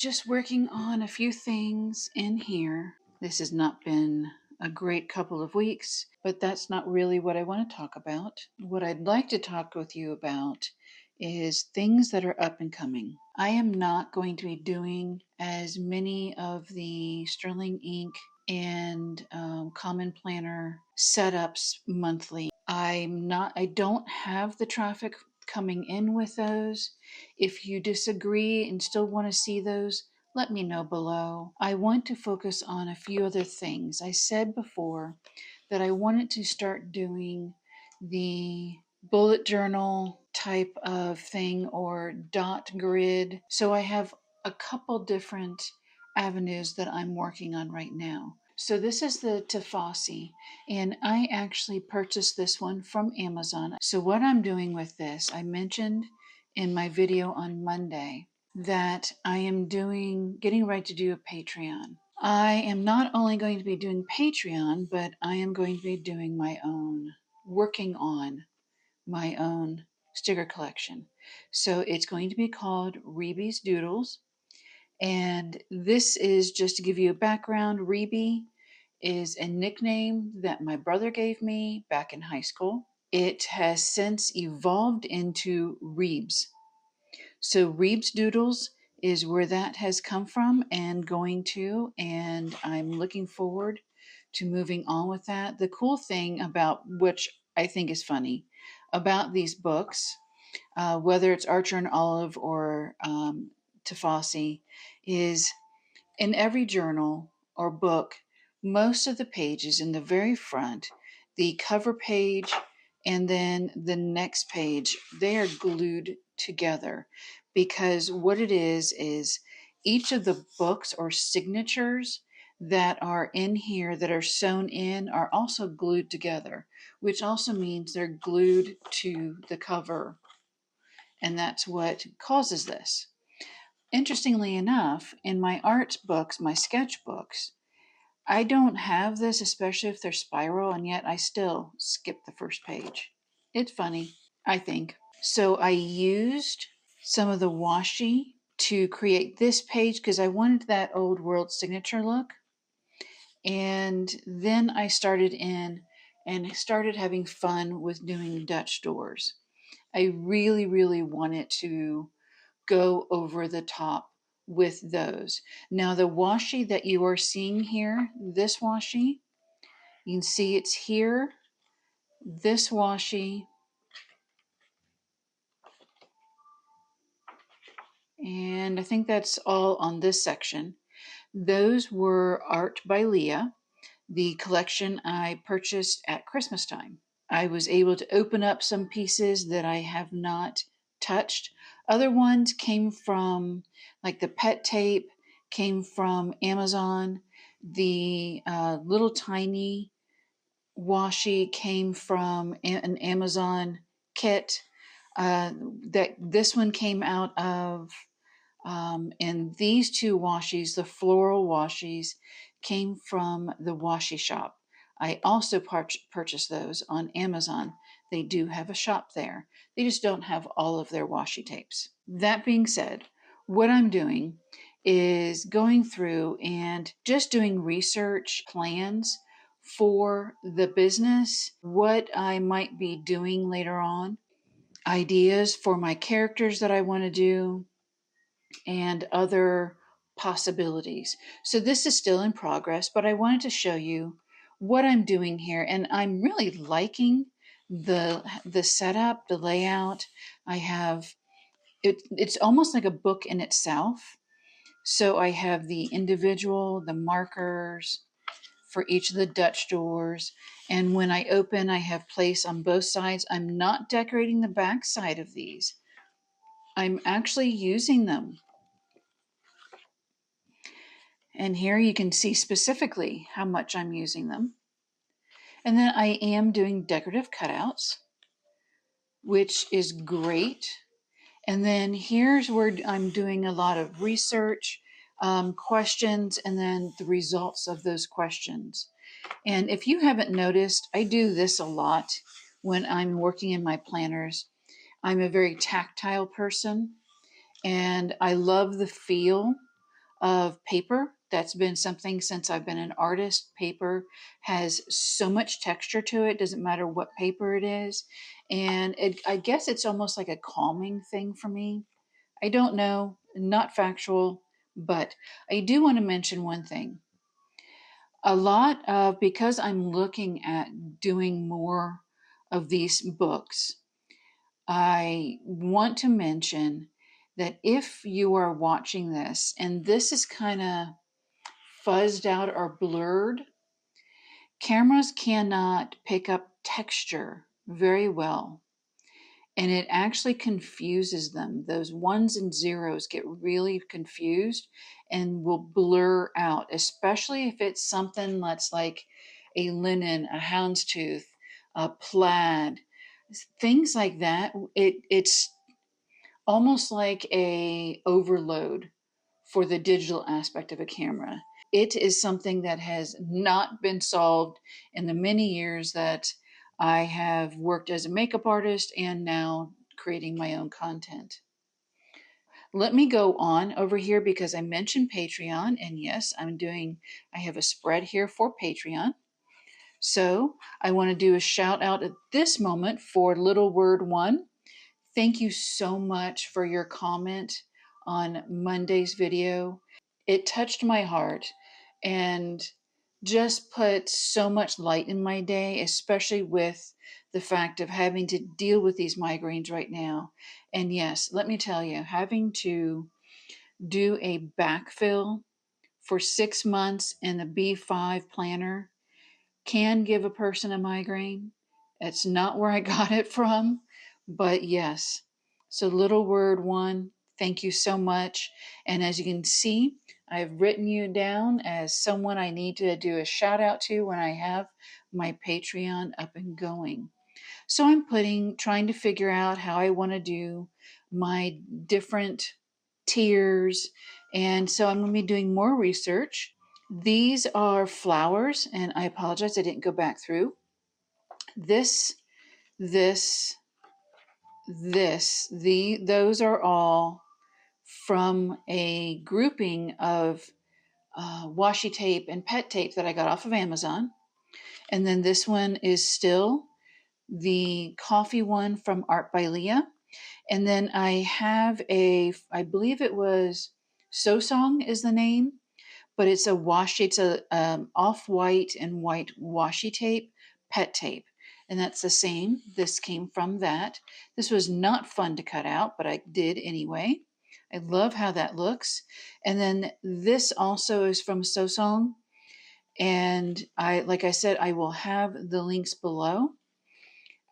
just working on a few things in here. This has not been a great couple of weeks, but that's not really what I want to talk about. What I'd like to talk with you about is things that are up and coming. I am not going to be doing as many of the Sterling ink and Common Planner setups monthly. I don't have the traffic coming in with those. If you disagree and still want to see those, let me know below. I want to focus on a few other things. I said before that I wanted to start doing the bullet journal type of thing or dot grid. So I have a couple different avenues that I'm working on right now. So this is the Tiefossi, and I actually purchased this one from Amazon. So what I'm doing with this, I mentioned in my video on Monday that I am getting ready to do a Patreon. I am not only going to be doing Patreon, but I am going to be doing working on my own sticker collection. So it's going to be called Reeby's Doodles. And this is just to give you a background. Reeby is a nickname that my brother gave me back in high school. It has since evolved into Reebs. So Reeb's Doodles is where that has come from and going to, and I'm looking forward to moving on with that. The cool thing about, which I think is funny, about these books, whether it's Archer and Olive or Tiefossi, is in every journal or book, most of the pages in the very front, the cover page, and then the next page, they are glued together because what it is each of the books or signatures that are in here that are sewn in are also glued together, which also means they're glued to the cover. And that's what causes this. Interestingly enough, in my art books, my sketchbooks, I don't have this, especially if they're spiral, and yet I still skip the first page. It's funny, I think. So I used some of the washi to create this page because I wanted that old world signature look. And then I started having fun with doing Dutch doors. I really, really wanted to go over the top with those. Now the washi that you are seeing here, this washi, you can see it's here, this washi, and I think that's all on this section. Those were art by Leah, the collection I purchased at Christmas time. I was able to open up some pieces that I have not touched. Other ones came from, like the pet tape, came from Amazon. The little tiny washi came from an Amazon kit. This one came out of, and these two washis, the floral washis, came from the washi shop. I also purchased those on Amazon. They do have a shop there. They just don't have all of their washi tapes. That being said, what I'm doing is going through and just doing research plans for the business, what I might be doing later on, ideas for my characters that I want to do, and other possibilities. So this is still in progress, but I wanted to show you what I'm doing here, and I'm really liking the setup, the layout. I have it's almost like a book in itself. So I have the individual, the markers for each of the Dutch doors, and when I open, I have place on both sides. I'm not decorating the back side of these. I'm actually using them. And here you can see specifically how much I'm using them. And then I am doing decorative cutouts, which is great. And then here's where I'm doing a lot of research, questions, and then the results of those questions. And if you haven't noticed, I do this a lot when I'm working in my planners. I'm a very tactile person, and I love the feel of paper. That's been something since I've been an artist. Paper has so much texture to it, doesn't matter what paper it is. And I guess it's almost like a calming thing for me. I don't know, not factual, but I do want to mention one thing. A lot of, because I'm looking at doing more of these books, I want to mention that if you are watching this and this is kind of fuzzed out or blurred, cameras cannot pick up texture very well. And it actually confuses them. Those ones and zeros get really confused and will blur out, especially if it's something that's like a linen, a houndstooth, a plaid, things like that. It's almost like a overload for the digital aspect of a camera. It is something that has not been solved in the many years that I have worked as a makeup artist and now creating my own content. Let me go on over here because I mentioned Patreon, and yes, I have a spread here for Patreon. So I want to do a shout out at this moment for Little Word One. Thank you so much for your comment on Monday's video. It touched my heart and just put so much light in my day, especially with the fact of having to deal with these migraines right now. And yes, let me tell you, having to do a backfill for 6 months in the B5 planner can give a person a migraine. That's not where I got it from, but yes. So, Little Word One, thank you so much. And as you can see, I've written you down as someone I need to do a shout out to when I have my Patreon up and going. So, trying to figure out how I want to do my different tiers. And so, I'm going to be doing more research. These are flowers, and I apologize, I didn't go back through. This, this, those are all from a grouping of washi tape and pet tape that I got off of Amazon. And then this one is still the coffee one from Art by Leah. And then I have I believe it was So Song is the name, but it's a off-white and white washi tape, pet tape. And that's the same. This came from that. This was not fun to cut out, but I did anyway. I love how that looks. And then this also is from Sosong. And like I said, I will have the links below.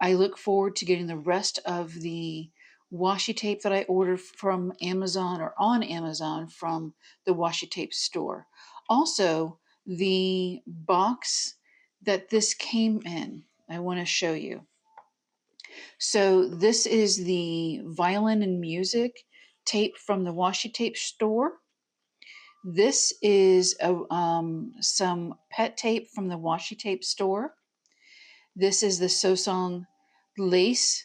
I look forward to getting the rest of the washi tape that I ordered from Amazon or on Amazon from the washi tape store. Also, the box that this came in, I want to show you. So, this is the violin and music tape from the washi tape store. This is some pet tape from the washi tape store. This is the Sosong lace,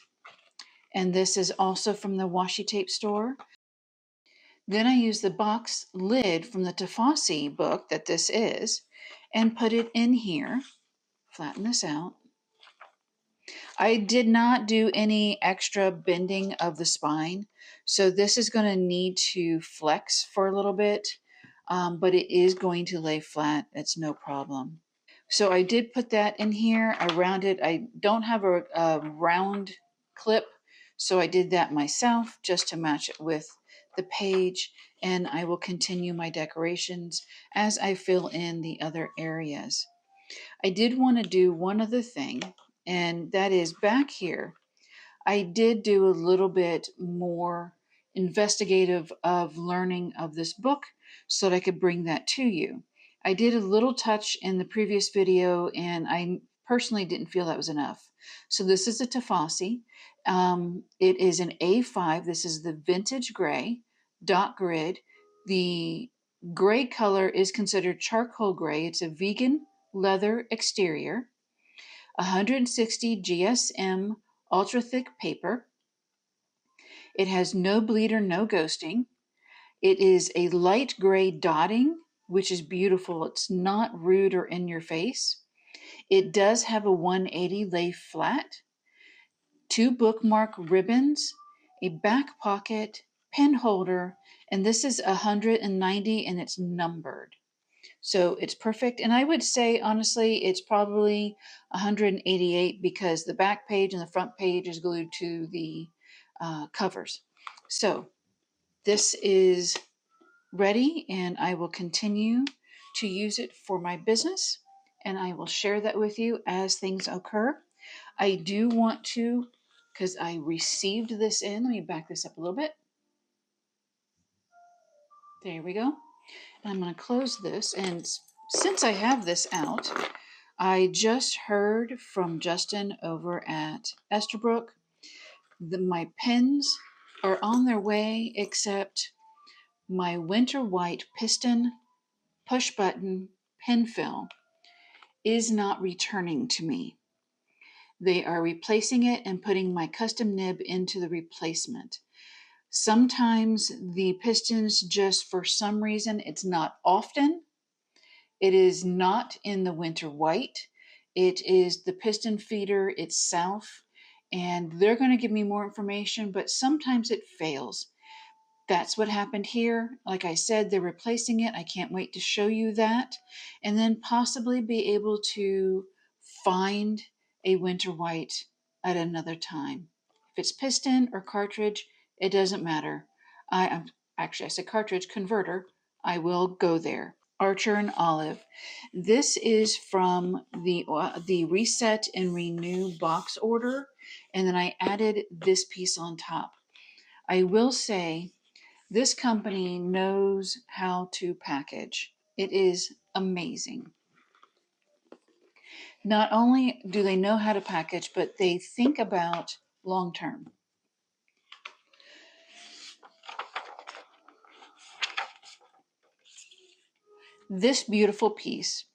and this is also from the washi tape store. Then I use the box lid from the Tiefossi book that this is and put it in here. Flatten this out. I did not do any extra bending of the spine, so this is going to need to flex for a little bit, but it is going to lay flat. It's no problem. So I did put that in here. I rounded. I don't have a round clip, so I did that myself just to match it with the page, and I will continue my decorations as I fill in the other areas. I did want to do one other thing, and that is back here. I did do a little bit more investigative of learning of this book so that I could bring that to you. I did a little touch in the previous video, and I personally didn't feel that was enough. So this is a Tiefossi. It is an A5. This is the vintage gray dot grid. The gray color is considered charcoal gray. It's a vegan leather exterior. 160 GSM ultra thick paper. It has no bleed or no ghosting. It is a light gray dotting, which is beautiful. It's not rude or in your face. It does have a 180 lay flat, 2 bookmark ribbons, a back pocket, pen holder, and this is 190 and it's numbered. So it's perfect. And I would say, honestly, it's probably 188 because the back page and the front page is glued to the covers. So this is ready and I will continue to use it for my business and I will share that with you as things occur. I do want to, because I received this in, let me back this up a little bit. There we go. And I'm going to close this. And since I have this out, I just heard from Justin over at Esterbrook. My pens are on their way, except my winter white piston push button pen fill is not returning to me. They are replacing it and putting my custom nib into the replacement. Sometimes the pistons just, for some reason, it's not often. It is not in the winter white. It is the piston feeder itself. And they're going to give me more information, but sometimes it fails. That's what happened here. Like I said, they're replacing it. I can't wait to show you that. And then possibly be able to find a winter white at another time. If it's piston or cartridge, it doesn't matter. I said cartridge converter. I will go there. Archer and Olive. This is from the Reset and Renew box order. And then I added this piece on top. I will say, this company knows how to package. It is amazing. Not only do they know how to package, but they think about long term. This beautiful piece,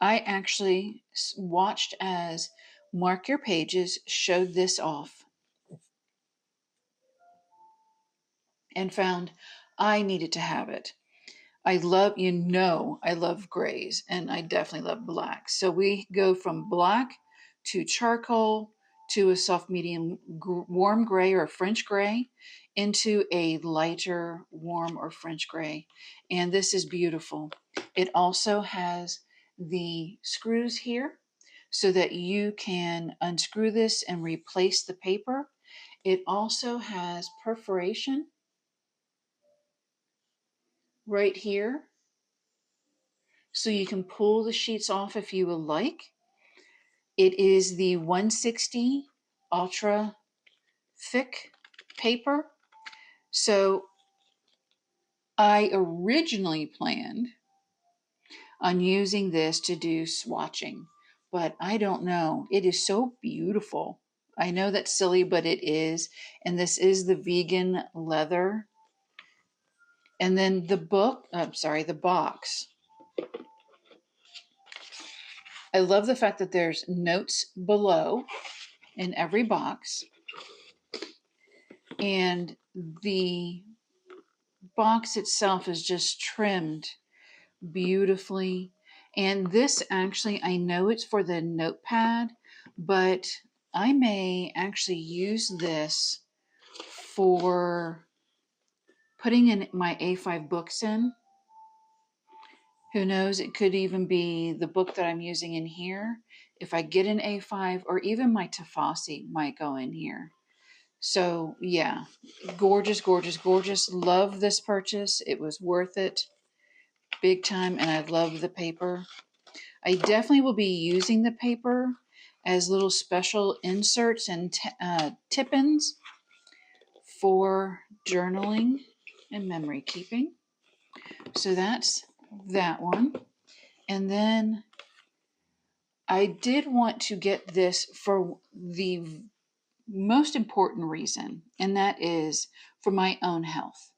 I actually watched as Mark Your Pages showed this off and found I needed to have it. I love, I love grays and I definitely love blacks. So we go from black to charcoal to a soft medium warm gray or French gray into a lighter warm or French gray. And this is beautiful. It also has the screws here so that you can unscrew this and replace the paper. It also has perforation right here, so you can pull the sheets off if you would like. It is the 160 ultra thick paper. So I originally planned on using this to do swatching, but I don't know. It is so beautiful. I know that's silly, but it is. And this is the vegan leather. And then the box. I love the fact that there's notes below in every box. And the box itself is just trimmed beautifully. And this actually, I know it's for the notepad, but I may actually use this for putting in my A5 books in. Who knows, it could even be the book that I'm using in here. If I get an A5, or even my Tiefossi might go in here. So yeah, gorgeous, gorgeous, gorgeous. Love this purchase. It was worth it big time, and I love the paper. I definitely will be using the paper as little special inserts and tip-ins for journaling and memory keeping. So that's that one. And then I did want to get this for the most important reason, and that is for my own health.